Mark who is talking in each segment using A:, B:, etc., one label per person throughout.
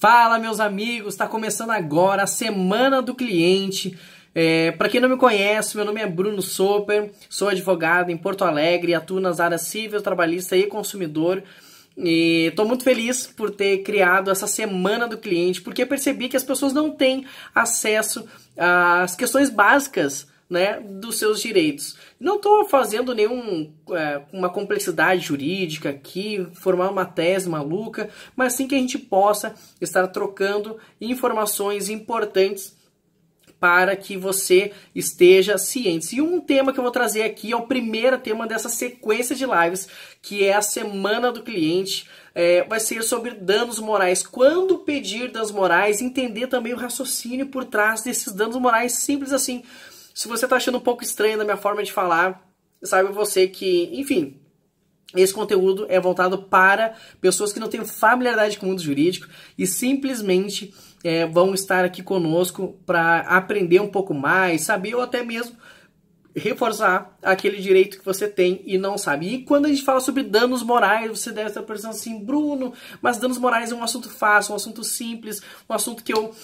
A: Fala, meus amigos, está começando agora a Semana do Cliente. Para quem não me conhece, meu nome é Bruno Soper, sou advogado em Porto Alegre, atuo nas áreas civil, trabalhista e consumidor. E estou muito feliz por ter criado essa Semana do Cliente, porque percebi que as pessoas não têm acesso às questões básicas, né, dos seus direitos. Não estou fazendo uma complexidade jurídica aqui, formar uma tese maluca, mas sim que a gente possa estar trocando informações importantes para que você esteja ciente. E um tema que eu vou trazer aqui é o primeiro tema dessa sequência de lives, que é a Semana do Cliente. Vai ser sobre danos morais. Quando pedir danos morais, entender também o raciocínio por trás desses danos morais, simples assim. Se você está achando um pouco estranho da minha forma de falar, saiba você que, enfim, esse conteúdo é voltado para pessoas que não têm familiaridade com o mundo jurídico e simplesmente vão estar aqui conosco para aprender um pouco mais, saber ou até mesmo reforçar aquele direito que você tem e não sabe. E quando a gente fala sobre danos morais, você deve estar pensando assim, Bruno, mas danos morais é um assunto fácil, um assunto simples, um assunto que eu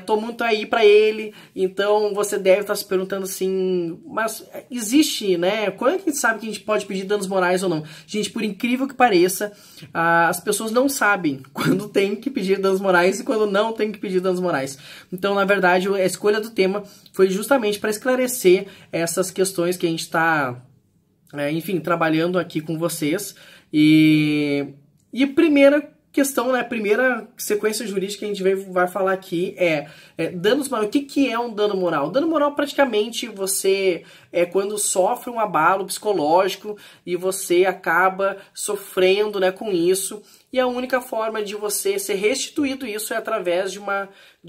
A: tô muito aí para ele. Então você deve estar se perguntando assim, mas existe, né? Quando é que a gente sabe que a gente pode pedir danos morais ou não? Gente, por incrível que pareça, as pessoas não sabem quando tem que pedir danos morais e quando não tem que pedir danos morais. Então, na verdade, a escolha do tema foi justamente para esclarecer essas questões que a gente está, enfim, trabalhando aqui com vocês. E a primeira questão, né, a primeira sequência jurídica que a gente vai falar aqui é danos morais. O que é um dano moral? Dano moral, praticamente, você quando sofre um abalo psicológico e você acaba sofrendo, né, com isso. E a única forma de você ser restituído isso é através de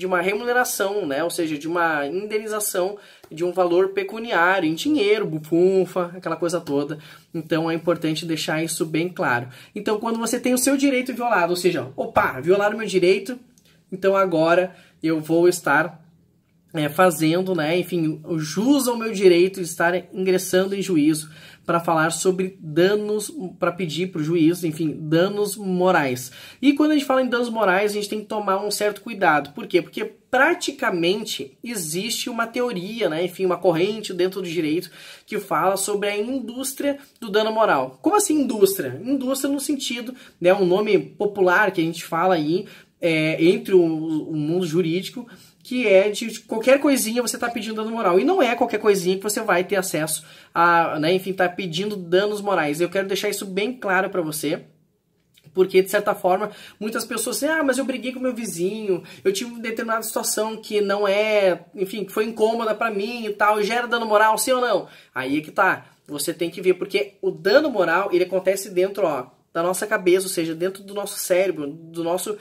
A: uma remuneração, né? Ou seja, de uma indenização de um valor pecuniário, em dinheiro, bufunfa, aquela coisa toda. Então é importante deixar isso bem claro. Então quando você tem o seu direito violado, ou seja, opa, violaram meu direito, então agora eu vou estar fazendo, né, enfim, jus ao meu direito de estar ingressando em juízo para falar sobre danos, para pedir para o juiz, enfim, danos morais. E quando a gente fala em danos morais, a gente tem que tomar um certo cuidado. Por quê? Porque praticamente existe uma teoria, né, enfim, uma corrente dentro do direito que fala sobre a indústria do dano moral. Como assim indústria? Indústria no sentido, né, um nome popular que a gente fala aí entre o mundo jurídico, que é de qualquer coisinha você está pedindo dano moral. E não é qualquer coisinha que você vai ter acesso a, né, enfim, tá pedindo danos morais. Eu quero deixar isso bem claro para você, porque, de certa forma, muitas pessoas dizem, mas eu briguei com meu vizinho, eu tive uma determinada situação que não enfim, que foi incômoda para mim e tal, e gera dano moral, sim ou não? Aí é que tá. Você tem que ver, porque o dano moral, ele acontece dentro, da nossa cabeça, ou seja, dentro do nosso cérebro, do nosso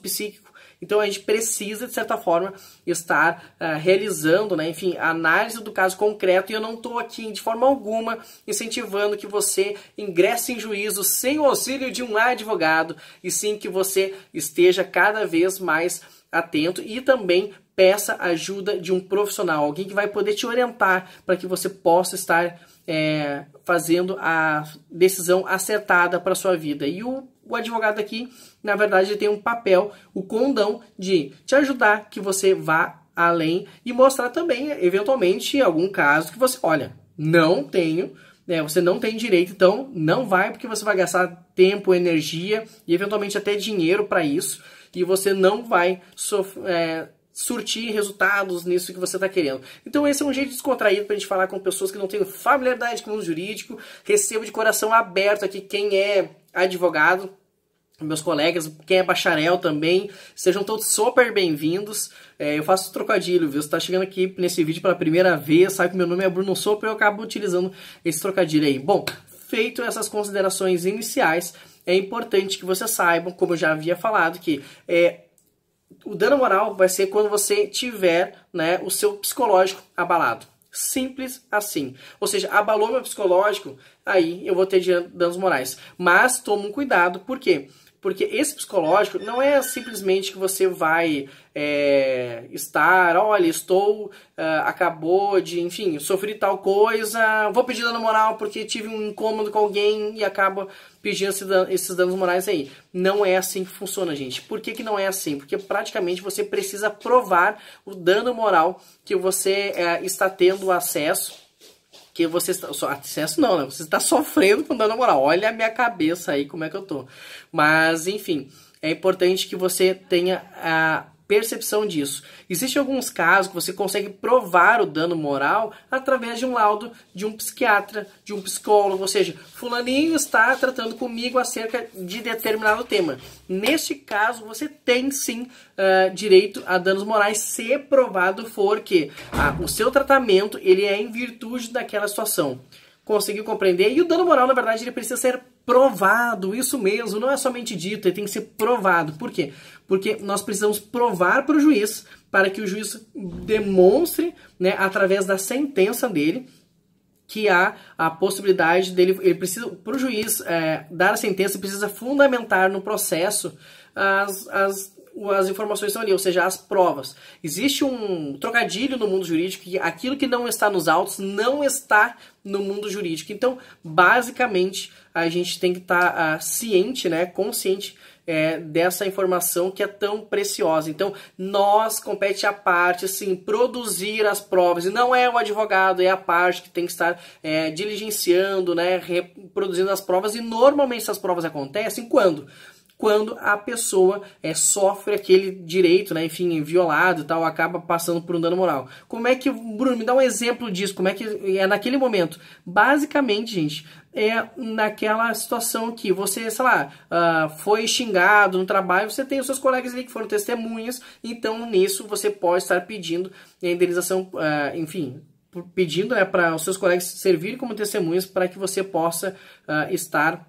A: psíquico. Então a gente precisa, de certa forma, estar realizando, né, enfim, a análise do caso concreto. E eu não estou aqui, de forma alguma, incentivando que você ingresse em juízo sem o auxílio de um advogado, e sim que você esteja cada vez mais atento e também peça ajuda de um profissional, alguém que vai poder te orientar para que você possa estar fazendo a decisão acertada para a sua vida. E o advogado aqui, na verdade, ele tem um papel, o condão de te ajudar que você vá além e mostrar também, eventualmente, algum caso que você, olha, não tenho, você não tem direito, então não vai, porque você vai gastar tempo, energia e eventualmente até dinheiro para isso, e você não vai surtir resultados nisso que você está querendo. Então esse é um jeito descontraído para a gente falar com pessoas que não têm familiaridade com o mundo jurídico. Recebo de coração aberto aqui quem é advogado, meus colegas, quem é bacharel também, sejam todos super bem-vindos. Eu faço trocadilho, viu? Você está chegando aqui nesse vídeo pela primeira vez, sabe que meu nome é Bruno Soper, eu acabo utilizando esse trocadilho aí. Bom, feito essas considerações iniciais, é importante que você saiba, como eu já havia falado, que o dano moral vai ser quando você tiver, né, o seu psicológico abalado. Simples assim. Ou seja, abalou meu psicológico, aí eu vou ter danos morais. Mas toma um cuidado, por quê? Porque esse psicológico não é simplesmente que você vai estar, olha, acabou de, enfim, sofri tal coisa, vou pedir dano moral porque tive um incômodo com alguém e acaba pedindo esses danos morais aí. Não é assim que funciona, gente. Por que não é assim? Porque praticamente você precisa provar o dano moral que você está tendo acesso, que você está... Acesso não, né? Você está sofrendo com dano moral. Olha a minha cabeça aí, como é que eu tô. Mas, enfim, é importante que você tenha a percepção disso. Existem alguns casos que você consegue provar o dano moral através de um laudo de um psiquiatra, de um psicólogo, ou seja, fulaninho está tratando comigo acerca de determinado tema. Neste caso, você tem sim direito a danos morais se provado for que o seu tratamento ele é em virtude daquela situação. Conseguiu compreender? E o dano moral, na verdade, ele precisa ser provado, isso mesmo, não é somente dito, ele tem que ser provado. Por quê? Porque nós precisamos provar para o juiz, para que o juiz demonstre, né, através da sentença dele, que há a possibilidade dele, ele precisa, para o juiz dar a sentença, precisa fundamentar no processo as informações que estão ali, ou seja, as provas. Existe um trocadilho no mundo jurídico que aquilo que não está nos autos não está no mundo jurídico. Então, basicamente, a gente tem que estar ciente, né, consciente dessa informação que é tão preciosa. Então, nós compete à parte, assim, produzir as provas. E não é o advogado, é a parte que tem que estar diligenciando, né, reproduzindo as provas. E normalmente essas provas acontecem quando a pessoa sofre aquele direito, né, enfim, violado e tal, acaba passando por um dano moral. Como é que, Bruno, me dá um exemplo disso, como é que é naquele momento? Basicamente, gente, é naquela situação que você, sei lá, foi xingado no trabalho, você tem os seus colegas ali que foram testemunhas, então nisso você pode estar pedindo a indenização, enfim, pedindo para os seus colegas servirem como testemunhas para que você possa estar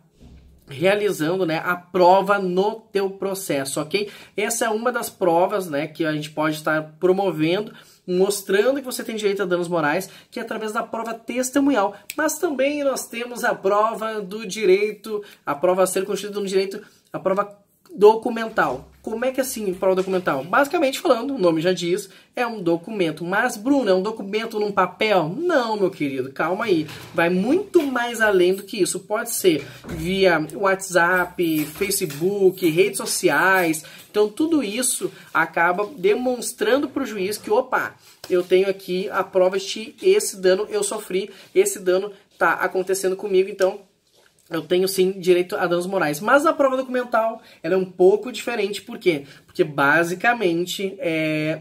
A: realizando, né, a prova no teu processo, ok? Essa é uma das provas, né, que a gente pode estar promovendo, mostrando que você tem direito a danos morais, que é através da prova testemunhal. Mas também nós temos a prova do direito, a prova a ser constituída no direito, a prova documental. Como é que é assim, prova documental? Basicamente falando, o nome já diz, é um documento. Mas, Bruno, é um documento num papel? Não, meu querido, calma aí. Vai muito mais além do que isso. Pode ser via WhatsApp, Facebook, redes sociais. Então, tudo isso acaba demonstrando para o juiz que, opa, eu tenho aqui a prova de esse dano eu sofri, esse dano está acontecendo comigo, então eu tenho sim direito a danos morais. Mas a prova documental ela é um pouco diferente. Por quê? Porque basicamente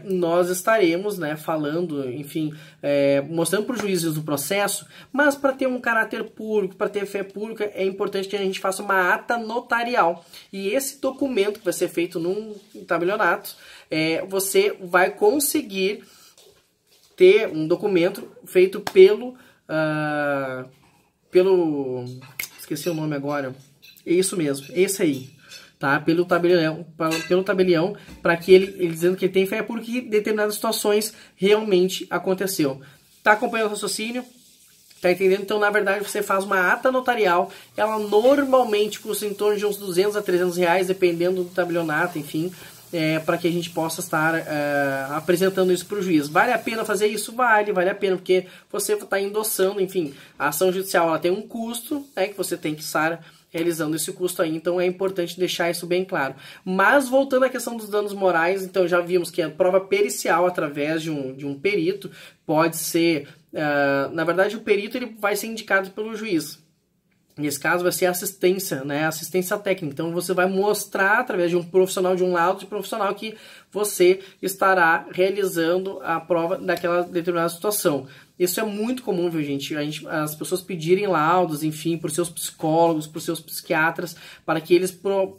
A: nós estaremos, né, falando, enfim, mostrando para os juízes do processo, mas para ter um caráter público, para ter fé pública, é importante que a gente faça uma ata notarial. E esse documento que vai ser feito num tabelionato, você vai conseguir ter um documento feito pelo esqueci o nome agora. É isso mesmo, esse aí, tá? Pelo tabelião, para que ele dizendo que ele tem fé porque em determinadas situações realmente aconteceu. Tá acompanhando o raciocínio? Tá entendendo? Então, na verdade, você faz uma ata notarial, ela normalmente custa em torno de uns 200 a 300 reais, dependendo do tabelionato, enfim, para que a gente possa estar apresentando isso para o juiz. Vale a pena fazer isso? Vale a pena, porque você está endossando, enfim, a ação judicial ela tem um custo, que você tem que estar realizando esse custo aí, então é importante deixar isso bem claro. Mas voltando à questão dos danos morais, então já vimos que a prova pericial através de um perito pode ser, na verdade o perito ele vai ser indicado pelo juiz. Nesse caso vai ser assistência, né? Assistência técnica. Então você vai mostrar através de um profissional, de um laudo de profissional, que você estará realizando a prova daquela determinada situação. Isso é muito comum, viu, gente? As pessoas pedirem laudos, enfim, para os seus psicólogos, para os seus psiquiatras, para que eles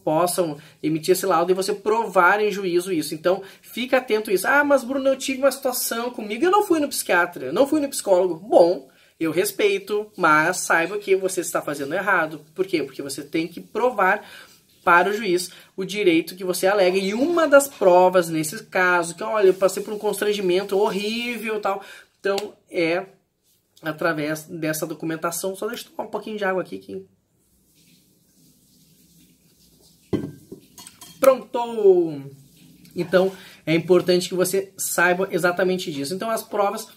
A: possam emitir esse laudo e você provar em juízo isso. Então, fica atento a isso. Ah, mas Bruno, eu tive uma situação comigo, eu não fui no psiquiatra, eu não fui no psicólogo. Bom, eu respeito, mas saiba que você está fazendo errado. Por quê? Porque você tem que provar para o juiz o direito que você alega. E uma das provas nesse caso, que olha, eu passei por um constrangimento horrível e tal. Então, é através dessa documentação. Só deixa eu tomar um pouquinho de água aqui. Pronto! Então, é importante que você saiba exatamente disso. Então, as provas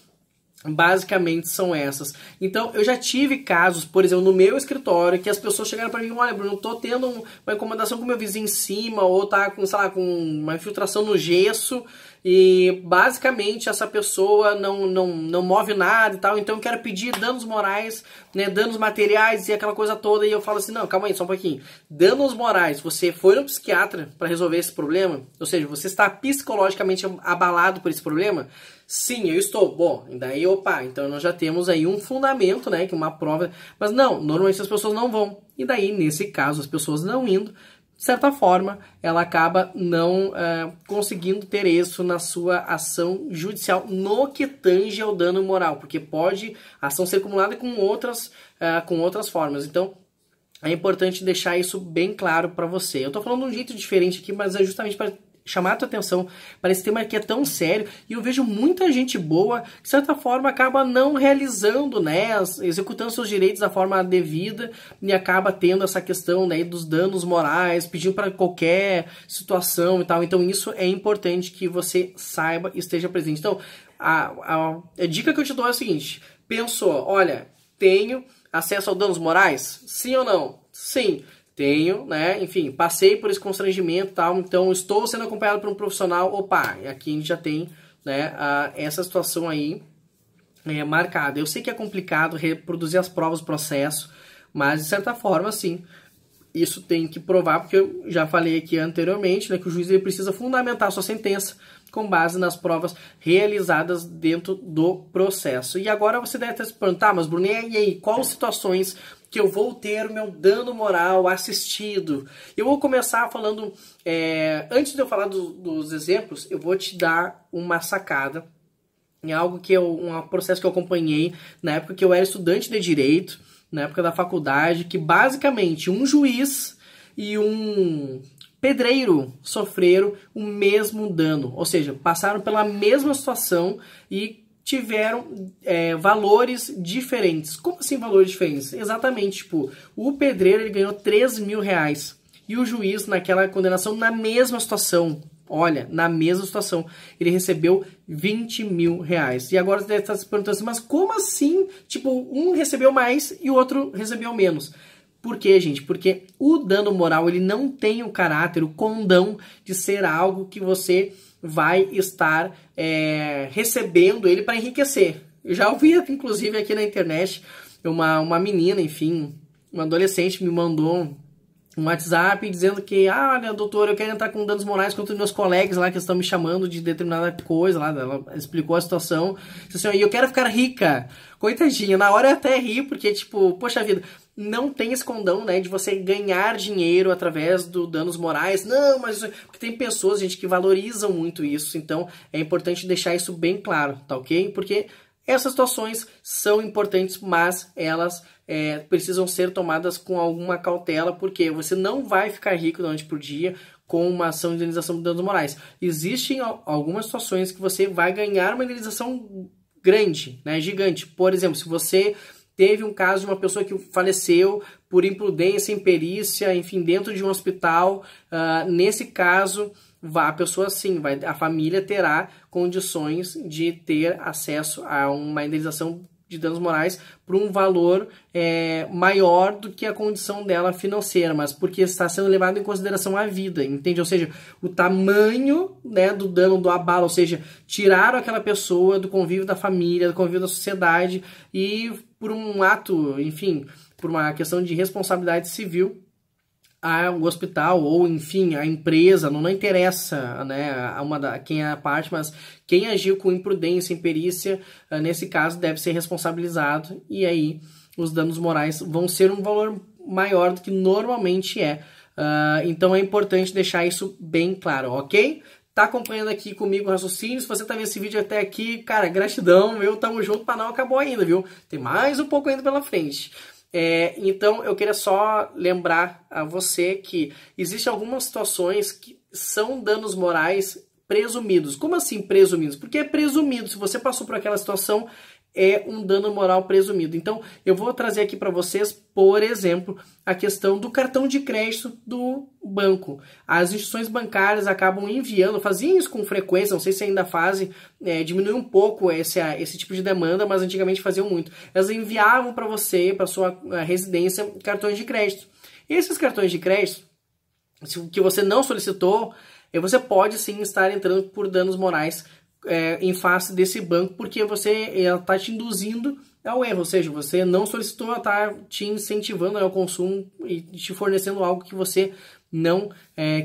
A: basicamente são essas. Então, eu já tive casos, por exemplo, no meu escritório, que as pessoas chegaram para mim, olha, Bruno, eu tô tendo uma incomodação com o meu vizinho em cima, ou tá com, sei lá, com uma infiltração no gesso, e basicamente essa pessoa não move nada e tal, então eu quero pedir danos morais, né, danos materiais e aquela coisa toda, e eu falo assim, não, calma aí, só um pouquinho. Danos morais, você foi no psiquiatra para resolver esse problema? Ou seja, você está psicologicamente abalado por esse problema? Sim, eu estou. Bom, daí, opa, então nós já temos aí um fundamento, né, que uma prova, mas não, normalmente as pessoas não vão. E daí, nesse caso, as pessoas não indo, de certa forma, ela acaba não conseguindo ter êxito na sua ação judicial no que tange ao dano moral, porque pode a ação ser acumulada com outras formas. Então, é importante deixar isso bem claro para você. Eu estou falando de um jeito diferente aqui, mas é justamente para chamar a tua atenção para esse tema que é tão sério, e eu vejo muita gente boa que, de certa forma, acaba não realizando, né, executando seus direitos da forma devida, e acaba tendo essa questão, né, dos danos morais, pedindo para qualquer situação e tal. Então isso é importante que você saiba e esteja presente. Então, a dica que eu te dou é a seguinte: pensou, olha, tenho acesso a danos morais? Sim ou não? Sim. Tenho, né? Enfim, passei por esse constrangimento e tal, então estou sendo acompanhado por um profissional. Opa, aqui a gente já tem, né, essa situação aí marcada. Eu sei que é complicado reproduzir as provas do processo, mas de certa forma, sim, isso tem que provar, porque eu já falei aqui anteriormente, né, que o juiz ele precisa fundamentar a sua sentença com base nas provas realizadas dentro do processo. E agora você deve estar se perguntando, mas Bruno, e aí, quais situações que eu vou ter o meu dano moral assistido? Eu vou começar falando, antes de eu falar dos exemplos, eu vou te dar uma sacada em algo que um processo que eu acompanhei na época que eu era estudante de Direito, na época da faculdade, que basicamente um juiz e um pedreiro sofreram o mesmo dano, ou seja, passaram pela mesma situação e tiveram valores diferentes. Como assim valores diferentes? Exatamente, tipo, o pedreiro ele ganhou 3 mil reais e o juiz naquela condenação na mesma situação, olha, na mesma situação, ele recebeu 20 mil reais. E agora você deve estar se perguntando assim, mas como assim? Tipo, um recebeu mais e o outro recebeu menos. Por quê, gente? Porque o dano moral ele não tem o caráter, o condão de ser algo que você vai estar recebendo ele para enriquecer. Eu já ouvi, inclusive, aqui na internet, uma menina, enfim, uma adolescente me mandou um WhatsApp dizendo que, olha, doutor, eu quero entrar com danos morais contra os meus colegas lá que estão me chamando de determinada coisa lá. Ela explicou a situação. Disse assim, eu quero ficar rica. Coitadinha, na hora eu até ri, porque, tipo, poxa vida, não tem esse condão, né, de você ganhar dinheiro através do danos morais. Não, mas porque tem pessoas, gente, que valorizam muito isso. Então, é importante deixar isso bem claro, tá ok? Porque essas situações são importantes, mas elas precisam ser tomadas com alguma cautela, porque você não vai ficar rico da noite por dia com uma ação de indenização de danos morais. Existem algumas situações que você vai ganhar uma indenização grande, né, gigante. Por exemplo, se você teve um caso de uma pessoa que faleceu por imprudência, imperícia, enfim, dentro de um hospital, nesse caso, a pessoa sim, a família terá condições de ter acesso a uma indenização de danos morais por um valor maior do que a condição dela financeira, mas porque está sendo levado em consideração a vida, entende? Ou seja, o tamanho, né, do dano, do abalo, ou seja, tiraram aquela pessoa do convívio da família, do convívio da sociedade e por um ato, enfim, por uma questão de responsabilidade civil, o hospital ou, enfim, a empresa, não interessa, né, quem é a parte, mas quem agiu com imprudência, imperícia, nesse caso deve ser responsabilizado e aí os danos morais vão ser um valor maior do que normalmente é. Então é importante deixar isso bem claro, ok? Tá acompanhando aqui comigo o raciocínio? Se você tá vendo esse vídeo até aqui, cara, gratidão, tamo junto, mas não acabou ainda, viu? Tem mais um pouco ainda pela frente. Então, eu queria só lembrar a você que existem algumas situações que são danos morais presumidos. Como assim presumidos? Porque é presumido. Se você passou por aquela situação, é um dano moral presumido. Então, eu vou trazer aqui para vocês, por exemplo, a questão do cartão de crédito do banco. As instituições bancárias acabam enviando, faziam isso com frequência, não sei se ainda fazem, diminuiu um pouco esse tipo de demanda, mas antigamente faziam muito. Elas enviavam para você, para sua residência, cartões de crédito. Esses cartões de crédito, que você não solicitou, você pode sim estar entrando por danos morais em face desse banco, porque você está te induzindo ao erro, ou seja, você não solicitou, está te incentivando ao consumo e te fornecendo algo que você não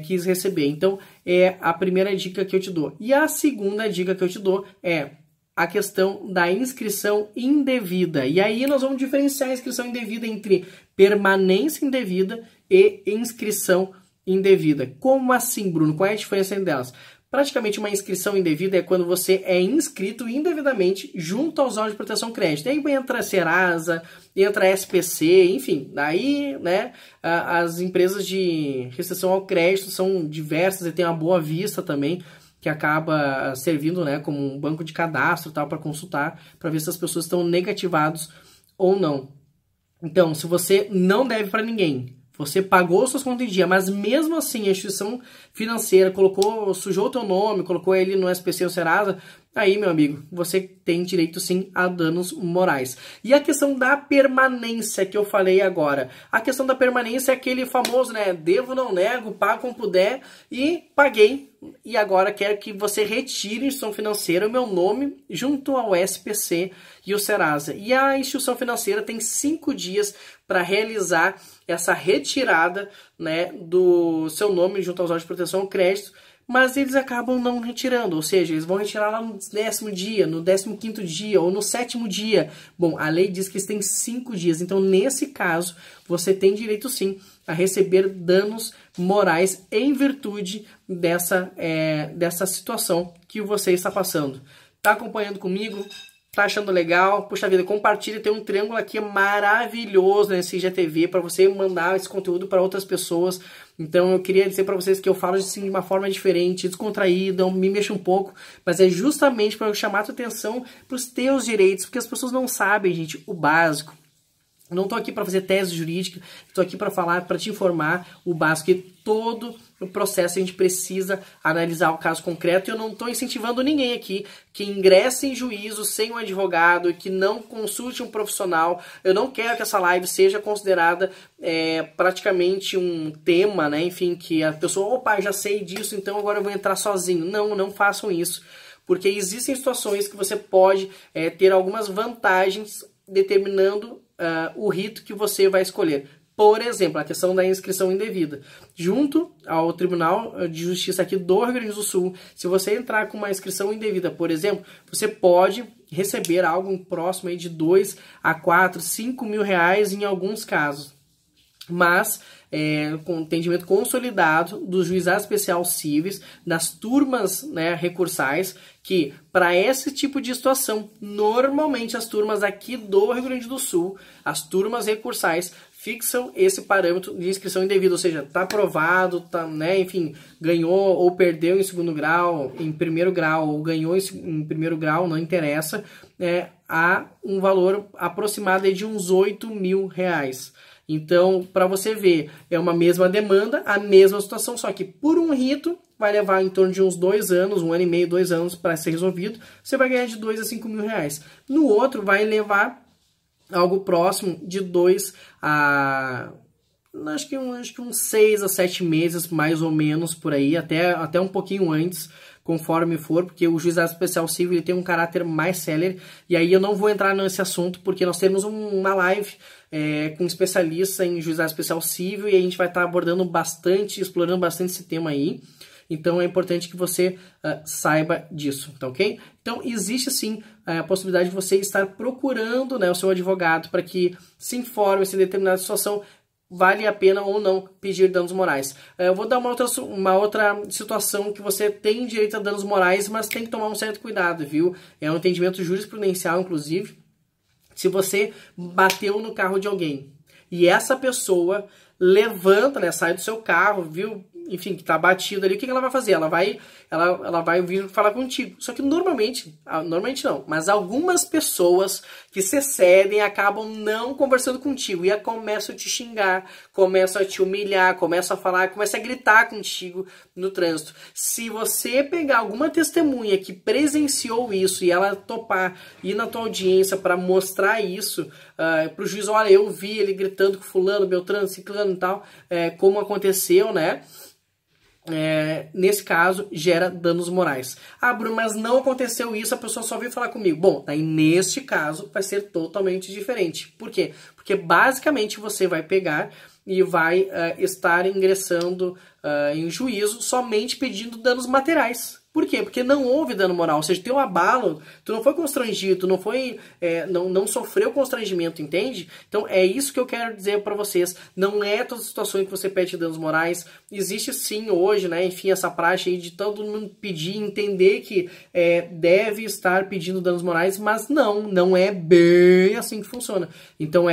A: quis receber. Então, é a primeira dica que eu te dou. E a segunda dica que eu te dou é a questão da inscrição indevida. E aí nós vamos diferenciar a inscrição indevida entre permanência indevida e inscrição indevida. Como assim, Bruno? Qual é a diferença entre elas? Praticamente uma inscrição indevida é quando você é inscrito indevidamente junto aos órgãos de proteção crédito. E aí entra a Serasa, entra a SPC, enfim. Daí, né, as empresas de restrição ao crédito são diversas e tem uma Boa Vista também, que acaba servindo, né, como um banco de cadastro para consultar, para ver se as pessoas estão negativadas ou não. Então, se você não deve para ninguém, você pagou suas contas em dia, mas mesmo assim a instituição financeira sujou o teu nome, colocou ele no SPC ou Serasa, aí, meu amigo, você tem direito sim a danos morais. E a questão da permanência que eu falei agora. A questão da permanência é aquele famoso, né? Devo, não nego, pago como puder e paguei. E agora quero que você retire a instituição financeira o meu nome junto ao SPC e o Serasa. E a instituição financeira tem 5 dias para realizar essa retirada, né, do seu nome junto aos órgãos de proteção ao crédito, mas eles acabam não retirando, ou seja, eles vão retirar lá no 10º dia, no 15º dia ou no 7º dia. Bom, a lei diz que eles têm 5 dias, então nesse caso você tem direito sim a receber danos morais em virtude dessa situação que você está passando. Tá acompanhando comigo? Tá achando legal? Puxa vida, compartilha, tem um triângulo aqui maravilhoso nesse IGTV para você mandar esse conteúdo para outras pessoas. Então eu queria dizer para vocês que eu falo assim de uma forma diferente, descontraída, me mexo um pouco, mas é justamente para eu chamar a tua atenção para os teus direitos, porque as pessoas não sabem, gente, o básico. Eu não estou aqui para fazer tese jurídica, estou aqui para falar, para te informar o básico, que todo o processo a gente precisa analisar o caso concreto. E eu não estou incentivando ninguém aqui que ingresse em juízo sem um advogado, que não consulte um profissional. Eu não quero que essa live seja considerada praticamente um tema, né? Enfim, que a pessoa, opa, eu já sei disso, então agora eu vou entrar sozinho. Não, não façam isso, porque existem situações que você pode ter algumas vantagens determinando o rito que você vai escolher. Por exemplo, a questão da inscrição indevida. Junto ao Tribunal de Justiça aqui do Rio Grande do Sul, se você entrar com uma inscrição indevida, por exemplo, você pode receber algo próximo aí de 2 a 4, 5 mil reais em alguns casos. Mas com entendimento consolidado dos juizados especiais cíveis, das turmas, né, recursais, que para esse tipo de situação, normalmente as turmas aqui do Rio Grande do Sul, as turmas recursais, fixam esse parâmetro de inscrição indevida, ou seja, está aprovado, tá, né, enfim, ganhou ou perdeu em segundo grau, em primeiro grau, ou ganhou em primeiro grau, não interessa, há um valor aproximado de uns 8 mil reais. Então, para você ver, é uma mesma demanda, a mesma situação, só que por um rito vai levar em torno de uns 2 anos, 1 ano e meio, 2 anos para ser resolvido, você vai ganhar de 2 a 5 mil reais. No outro vai levar algo próximo de 2 a... acho que uns 6 a 7 meses, mais ou menos, por aí, até um pouquinho antes, conforme for, porque o juizado especial civil ele tem um caráter mais célere, e aí eu não vou entrar nesse assunto, porque nós temos uma live com especialista em juizado especial civil, e a gente vai estar abordando bastante, explorando bastante esse tema aí. Então é importante que você saiba disso, tá ok? Então existe sim a possibilidade de você estar procurando, né, o seu advogado para que se informe se em determinada situação vale a pena ou não pedir danos morais. Eu vou dar uma outra situação que você tem direito a danos morais, mas tem que tomar um certo cuidado, viu? É um entendimento jurisprudencial, inclusive. Se você bateu no carro de alguém e essa pessoa levanta, né, sai do seu carro, viu? enfim, que tá batido ali, o que ela vai fazer? Ela vai vir falar contigo. Só que normalmente não, mas algumas pessoas que se excedem acabam não conversando contigo e começam a te xingar, começam a te humilhar, começam a falar, começam a gritar contigo no trânsito. Se você pegar alguma testemunha que presenciou isso e ela topar ir na tua audiência para mostrar isso pro juiz, olha, eu vi ele gritando com fulano, Beltrano, Ciclano e tal, como aconteceu, né? Nesse caso, gera danos morais. Ah, Bruno, mas não aconteceu isso, a pessoa só veio falar comigo. Bom, daí neste caso vai ser totalmente diferente. Por quê? Porque basicamente você vai pegar e vai estar ingressando em juízo somente pedindo danos materiais. Por quê? Porque não houve dano moral, ou seja, teu abalo, tu não foi constrangido, tu não foi, não sofreu constrangimento, entende? Então é isso que eu quero dizer para vocês, não é todas as situações que você pede danos morais, existe sim hoje, né, enfim, essa praxe aí de todo mundo pedir, entender que deve estar pedindo danos morais, mas não é bem assim que funciona. Então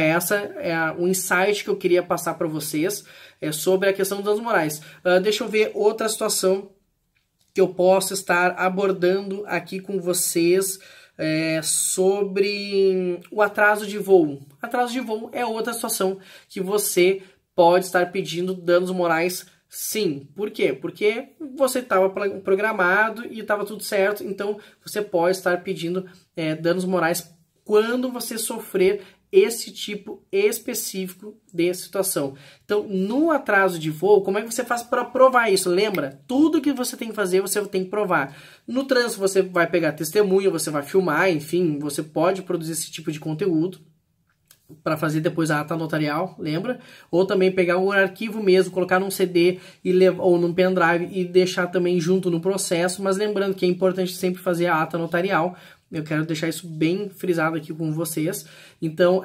A: o insight que eu queria passar para vocês sobre a questão dos danos morais. Deixa eu ver outra situação que eu posso estar abordando aqui com vocês sobre o atraso de voo. Atraso de voo é outra situação que você pode estar pedindo danos morais, sim. Por quê? Porque você estava programado e estava tudo certo, então você pode estar pedindo danos morais quando você sofrer esse tipo específico de situação. Então, no atraso de voo, como é que você faz para provar isso? Lembra? Tudo que você tem que fazer, você tem que provar. No trânsito, você vai pegar testemunha, você vai filmar, enfim, você pode produzir esse tipo de conteúdo para fazer depois a ata notarial, lembra? Ou também pegar um arquivo mesmo, colocar num CD ou num pendrive e deixar também junto no processo, mas lembrando que é importante sempre fazer a ata notarial. Eu quero deixar isso bem frisado aqui com vocês. Então,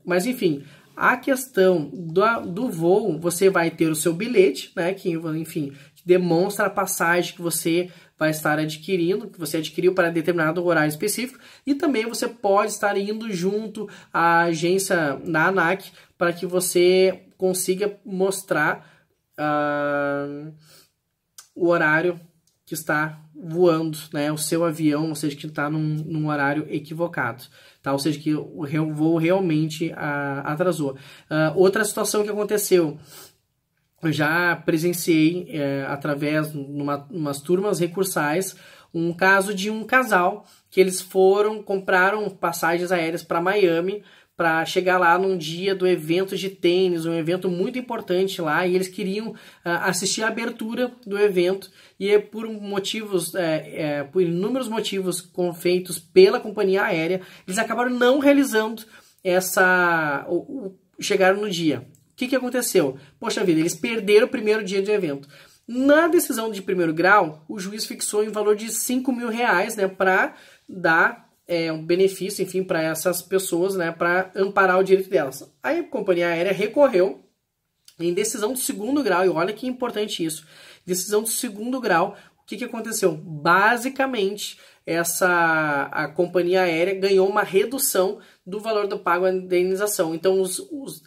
A: mas enfim, a questão do voo, você vai ter o seu bilhete, né, que, enfim, que demonstra a passagem que você vai estar adquirindo, que você adquiriu para determinado horário específico, e também você pode estar indo junto à agência na ANAC para que você consiga mostrar o horário que está voando, né, o seu avião, ou seja, que está num horário equivocado, tá? Ou seja, que o voo realmente atrasou. Outra situação que aconteceu, eu já presenciei através de umas turmas recursais, um caso de um casal que eles compraram passagens aéreas para Miami para chegar lá num dia do evento de tênis, um evento muito importante lá, e eles queriam assistir a abertura do evento, e por motivos, por inúmeros motivos feitos pela companhia aérea, eles acabaram não realizando chegaram no dia. O que aconteceu? Poxa vida, eles perderam o primeiro dia de evento. Na decisão de primeiro grau, o juiz fixou em valor de R$5.000, né, para dar um benefício, enfim, para essas pessoas, né, para amparar o direito delas. Aí a companhia aérea recorreu em decisão de segundo grau, e olha que importante isso, decisão de segundo grau. O que aconteceu? Basicamente, a companhia aérea ganhou uma redução do valor do pago à indenização. Então,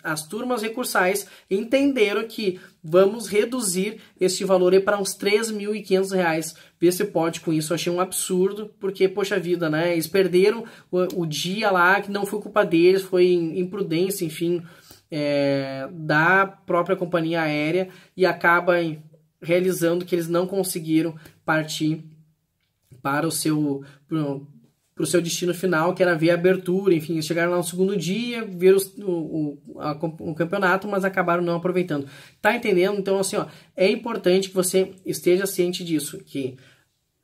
A: as turmas recursais entenderam que vamos reduzir este valor para uns R$3.500. Vê se pode com isso. Eu achei um absurdo, porque, poxa vida, né? Eles perderam o dia lá, que não foi culpa deles, foi imprudência, enfim, da própria companhia aérea, e acaba realizando que eles não conseguiram partir para o seu destino final, que era ver a abertura, enfim, eles chegaram lá no segundo dia, ver o campeonato, mas acabaram não aproveitando. Tá entendendo? Então, assim, ó, é importante que você esteja ciente disso, que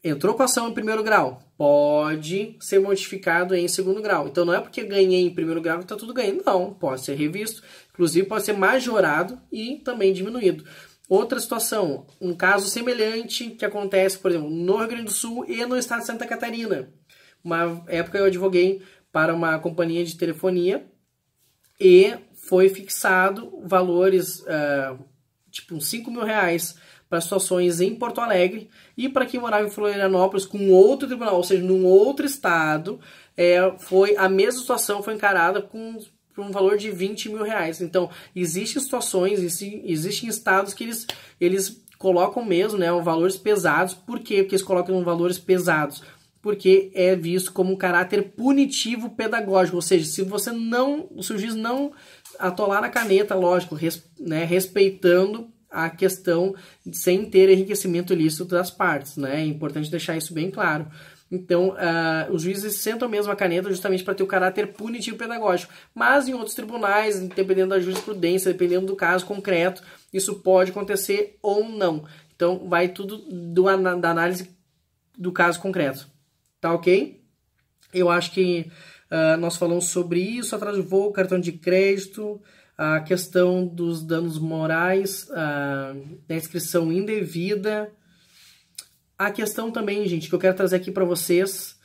A: entrou com a ação em primeiro grau, pode ser modificado em segundo grau. Então, não é porque ganhei em primeiro grau que tá tudo ganhando. Não, pode ser revisto, inclusive pode ser majorado e também diminuído. Outra situação, um caso semelhante que acontece, por exemplo, no Rio Grande do Sul e no estado de Santa Catarina. Uma época eu advoguei para uma companhia de telefonia e foi fixado valores, tipo uns R$5.000 para situações em Porto Alegre, e para quem morava em Florianópolis com outro tribunal, ou seja, num outro estado, a mesma situação foi encarada com por um valor de 20 mil reais. Então, existem situações, existem estados que eles colocam mesmo, né, valores pesados. Por quê? Porque eles colocam valores pesados? Porque é visto como um caráter punitivo pedagógico, ou seja, se o juiz não atolar na caneta, lógico, respeitando a questão sem ter enriquecimento ilícito das partes, né? É importante deixar isso bem claro. Então, os juízes sentam mesmo a caneta justamente para ter o caráter punitivo pedagógico. Mas em outros tribunais, dependendo da jurisprudência, dependendo do caso concreto, isso pode acontecer ou não. Então, vai tudo da análise do caso concreto. Tá ok? Eu acho que nós falamos sobre isso, atraso de voo, cartão de crédito, a questão dos danos morais, da inscrição indevida. A questão também, gente, que eu quero trazer aqui para vocês,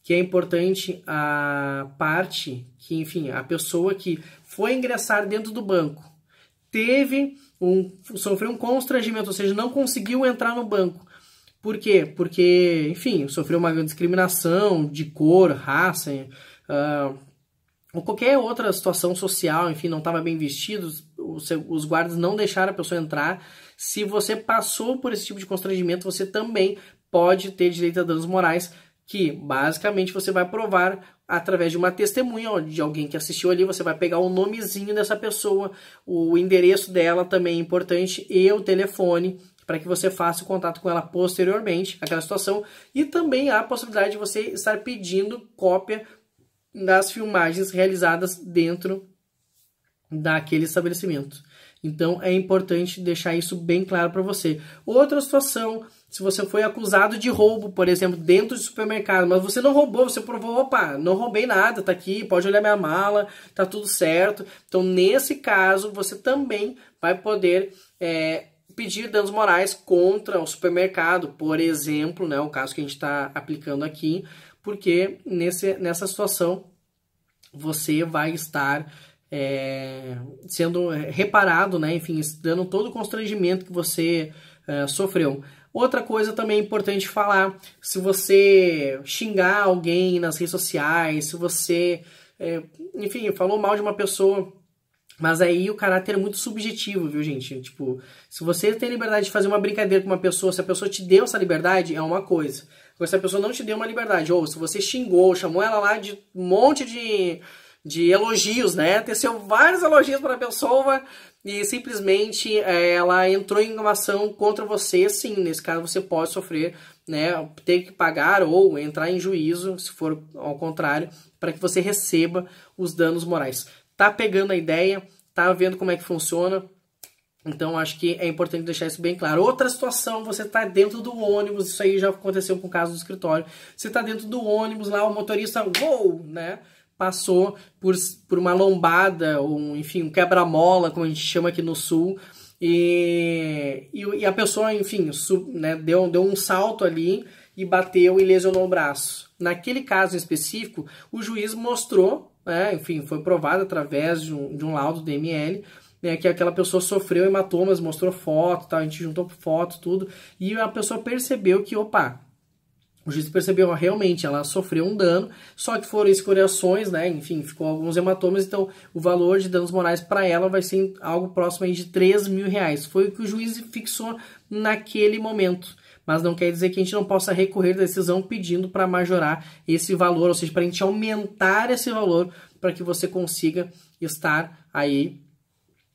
A: que é importante a parte que, enfim, a pessoa que foi ingressar dentro do banco sofreu um constrangimento, ou seja, não conseguiu entrar no banco. Por quê? Porque, enfim, sofreu uma discriminação de cor, raça, ou qualquer outra situação social, enfim, não estava bem vestido, os guardas não deixaram a pessoa entrar. Se você passou por esse tipo de constrangimento, você também pode ter direito a danos morais, que basicamente você vai provar através de uma testemunha, de alguém que assistiu ali. Você vai pegar o nomezinho dessa pessoa, o endereço dela também é importante, e o telefone, para que você faça o contato com ela posteriormente, aquela situação. E também há a possibilidade de você estar pedindo cópia das filmagens realizadas dentro daquele estabelecimento. Então é importante deixar isso bem claro para você. Outra situação, se você foi acusado de roubo, por exemplo, dentro do supermercado, mas você não roubou, você provou, opa, não roubei nada, tá aqui, pode olhar minha mala, tá tudo certo. Então nesse caso você também vai poder pedir danos morais contra o supermercado, por exemplo, né, o caso que a gente está aplicando aqui, porque nessa situação você vai estar sendo reparado, né? Enfim, dando todo o constrangimento que você sofreu. Outra coisa também importante falar, se você xingar alguém nas redes sociais, se você, enfim, falou mal de uma pessoa, mas aí o caráter é muito subjetivo, viu, gente? Tipo, se você tem liberdade de fazer uma brincadeira com uma pessoa, se a pessoa te deu essa liberdade, é uma coisa. Agora, se a pessoa não te deu uma liberdade, ou se você xingou, chamou ela lá de um monte de elogios, né? Teceu vários elogios para a pessoa e simplesmente ela entrou em uma ação contra você, sim, nesse caso você pode sofrer, né, ter que pagar ou entrar em juízo, se for ao contrário, para que você receba os danos morais. Tá pegando a ideia? Tá vendo como é que funciona? Então, acho que é importante deixar isso bem claro. Outra situação, você está dentro do ônibus, isso aí já aconteceu com o caso do escritório, você está dentro do ônibus lá, o motorista, uou, né, passou por uma lombada, ou enfim, um quebra-mola, como a gente chama aqui no sul, e a pessoa, enfim, né, deu um salto ali e bateu e lesionou o braço. Naquele caso em específico, o juiz mostrou, enfim, foi provado através de um laudo do DML, né, que aquela pessoa sofreu hematomas, mostrou foto, tal, a gente juntou foto, tudo, e a pessoa percebeu que, opa, o juiz percebeu realmente, ela sofreu um dano, só que foram escoriações, né, enfim, ficou alguns hematomas, então o valor de danos morais para ela vai ser algo próximo aí de 3 mil reais. Foi o que o juiz fixou naquele momento. Mas não quer dizer que a gente não possa recorrer da decisão pedindo para majorar esse valor, ou seja, para a gente aumentar esse valor para que você consiga estar aí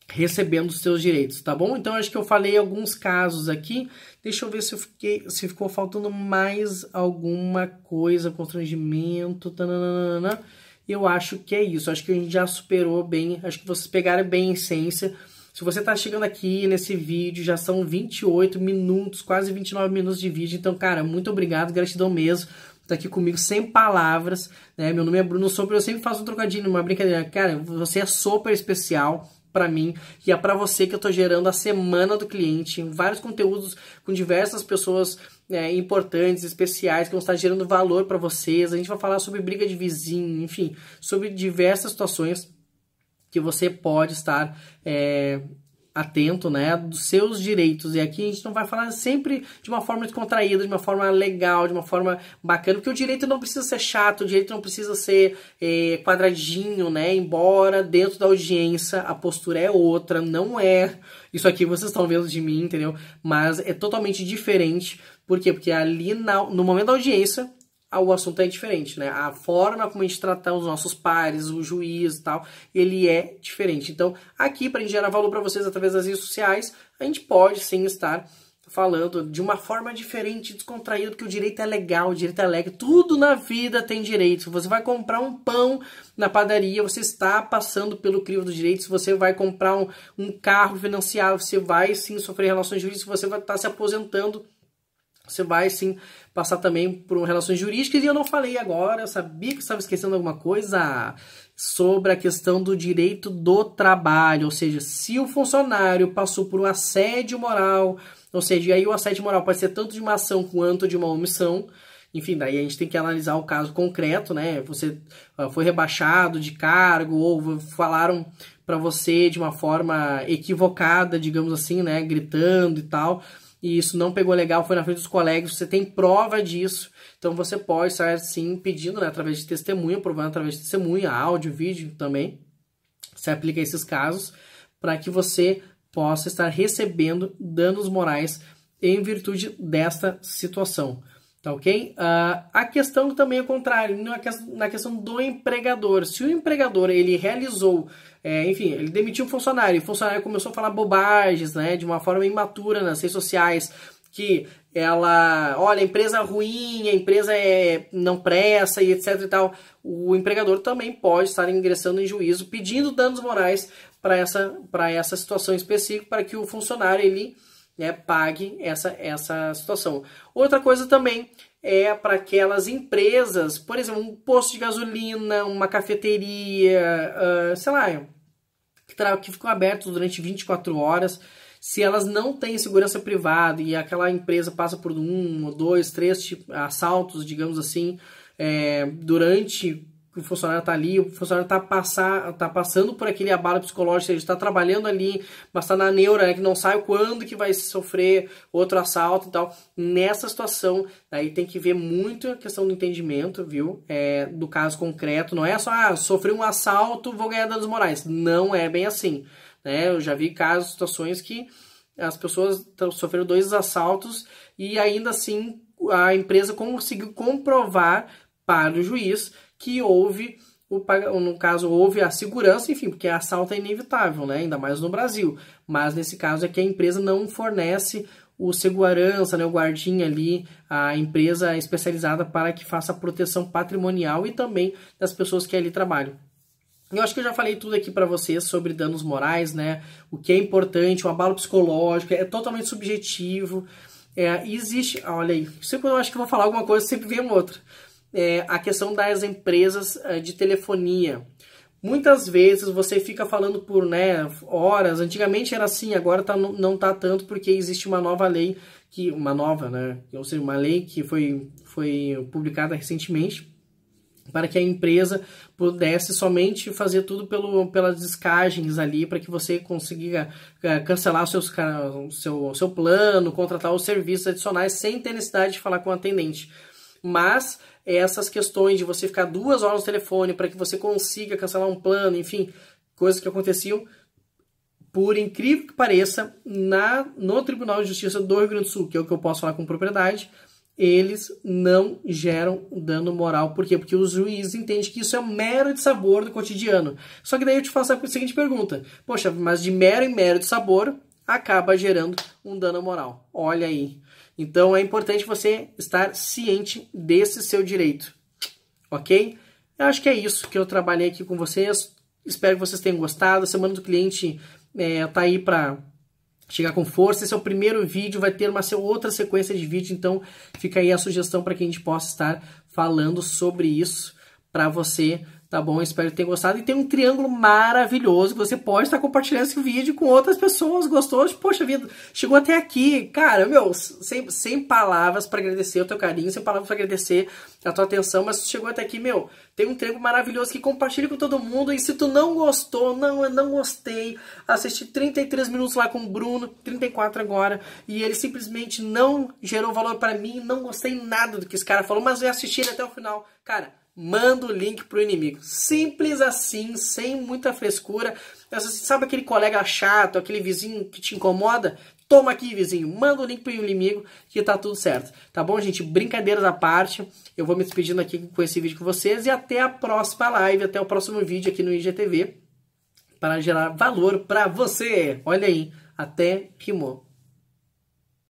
A: recebendo os seus direitos, tá bom? Então, acho que eu falei alguns casos aqui. Deixa eu ver se ficou faltando mais alguma coisa, constrangimento, tananana. Eu acho que é isso. Acho que a gente já superou bem, acho que vocês pegaram bem a essência. Se você está chegando aqui nesse vídeo, já são 28 minutos, quase 29 minutos de vídeo. Então, cara, muito obrigado, gratidão mesmo. Tá aqui comigo sem palavras, né? Meu nome é Bruno Soper, eu sempre faço um trocadilho, uma brincadeira. Cara, você é super especial para mim e é para você que eu tô gerando a Semana do Cliente, vários conteúdos com diversas pessoas importantes, especiais, que vão estar gerando valor para vocês. A gente vai falar sobre briga de vizinho, enfim, sobre diversas situações que você pode estar atento, né, dos seus direitos. E aqui a gente não vai falar sempre de uma forma descontraída, de uma forma legal, de uma forma bacana, porque o direito não precisa ser chato, o direito não precisa ser quadradinho, né, embora dentro da audiência a postura é outra, não é isso aqui vocês estão vendo de mim, entendeu? Mas é totalmente diferente. Por quê? Porque ali no momento da audiência o assunto é diferente, né? A forma como a gente trata os nossos pares, o juiz e tal, ele é diferente. Então, aqui, para a gente gerar valor para vocês através das redes sociais, a gente pode sim estar falando de uma forma diferente, descontraída, porque o direito é legal, o direito é alegre, tudo na vida tem direito. Se você vai comprar um pão na padaria, você está passando pelo crivo do direito. Se você vai comprar um carro financiado, você vai sim sofrer relações jurídicas, você vai estar se aposentando, você vai sim passar também por relações jurídicas. E eu não falei agora, eu sabia que eu estava esquecendo alguma coisa, sobre a questão do direito do trabalho. Ou seja, se o funcionário passou por um assédio moral, ou seja, e aí o assédio moral pode ser tanto de uma ação quanto de uma omissão. Enfim, daí a gente tem que analisar o caso concreto, né? Você foi rebaixado de cargo ou falaram para você de uma forma equivocada, digamos assim, né? Gritando e tal. E isso não pegou legal, foi na frente dos colegas, você tem prova disso, então você pode estar sim pedindo, né, através de testemunha, provando através de testemunha, áudio, vídeo também, você aplica esses casos, para que você possa estar recebendo danos morais em virtude desta situação, tá ok? A questão também é contrária, na questão do empregador. Se o empregador ele realizou, enfim, ele demitiu um funcionário, e o funcionário começou a falar bobagens, né, de uma forma imatura nas redes sociais, que olha, a empresa é ruim, a empresa não presta e etc e tal, o empregador também pode estar ingressando em juízo, pedindo danos morais para essa situação específica, para que o funcionário ele pague essa situação. Outra coisa também é para aquelas empresas, por exemplo, um posto de gasolina, uma cafeteria, sei lá, que ficam abertos durante 24 horas, se elas não têm segurança privada e aquela empresa passa por 1, 2, 3 assaltos, digamos assim, durante o funcionário está ali, o funcionário está passando por aquele abalo psicológico, ele está trabalhando ali, mas está na neura, né, que não sabe quando que vai sofrer outro assalto e tal. Nessa situação, aí tem que ver muito a questão do entendimento, viu? Do caso concreto, não é só, sofri um assalto, vou ganhar danos morais. Não é bem assim, né? Eu já vi casos, situações que as pessoas sofreram 2 assaltos e ainda assim a empresa conseguiu comprovar para o juiz que houve, no caso, houve a segurança, enfim, porque assalto é inevitável, né? Ainda mais no Brasil. Mas nesse caso é que a empresa não fornece o segurança, né? O guardinha ali, a empresa especializada para que faça a proteção patrimonial e também das pessoas que ali trabalham. Eu acho que eu já falei tudo aqui para vocês sobre danos morais, né? O que é importante, o abalo psicológico, é totalmente subjetivo. Existe, olha aí, sempre eu acho que eu vou falar alguma coisa, sempre vem outra. A questão das empresas de telefonia. Muitas vezes você fica falando por horas, antigamente era assim, agora não tá tanto porque existe uma nova lei, ou seja, uma lei que foi publicada recentemente, para que a empresa pudesse somente fazer tudo pelas descagens ali, para que você consiga cancelar o seu plano, contratar os serviços adicionais sem ter necessidade de falar com o atendente. Mas essas questões de você ficar 2 horas no telefone para que você consiga cancelar um plano, enfim, coisas que aconteciam, por incrível que pareça, no Tribunal de Justiça do Rio Grande do Sul, que é o que eu posso falar com propriedade, eles não geram dano moral. Por quê? Porque os juízes entendem que isso é um mero de sabor do cotidiano. Só que daí eu te faço a seguinte pergunta. Poxa, mas de mero em mero de sabor acaba gerando um dano moral. Olha aí. Então é importante você estar ciente desse seu direito. Ok? Eu acho que é isso que eu trabalhei aqui com vocês. Espero que vocês tenham gostado. A Semana do Cliente tá aí para chegar com força. Esse é o primeiro vídeo, vai ter outra sequência de vídeo, então fica aí a sugestão para que a gente possa estar falando sobre isso, para você tá bom? Espero que tenha gostado. E tem um triângulo maravilhoso que você pode estar compartilhando esse vídeo com outras pessoas. Gostou? Poxa vida, chegou até aqui. Cara, meu, sem palavras para agradecer o teu carinho, sem palavras para agradecer a tua atenção, mas chegou até aqui, meu, tem um triângulo maravilhoso que compartilha com todo mundo. E se tu não gostou, eu não gostei, assisti 33 minutos lá com o Bruno, 34 agora, e ele simplesmente não gerou valor para mim, não gostei nada do que esse cara falou, mas eu assisti ele até o final. Cara, manda o link pro inimigo. Simples assim, sem muita frescura. Sabe aquele colega chato, aquele vizinho que te incomoda? Toma aqui, vizinho. Manda o link pro inimigo que tá tudo certo. Tá bom, gente? Brincadeiras à parte. Eu vou me despedindo aqui com esse vídeo com vocês. E até a próxima live, até o próximo vídeo aqui no IGTV. Para gerar valor para você. Olha aí. Até rimou.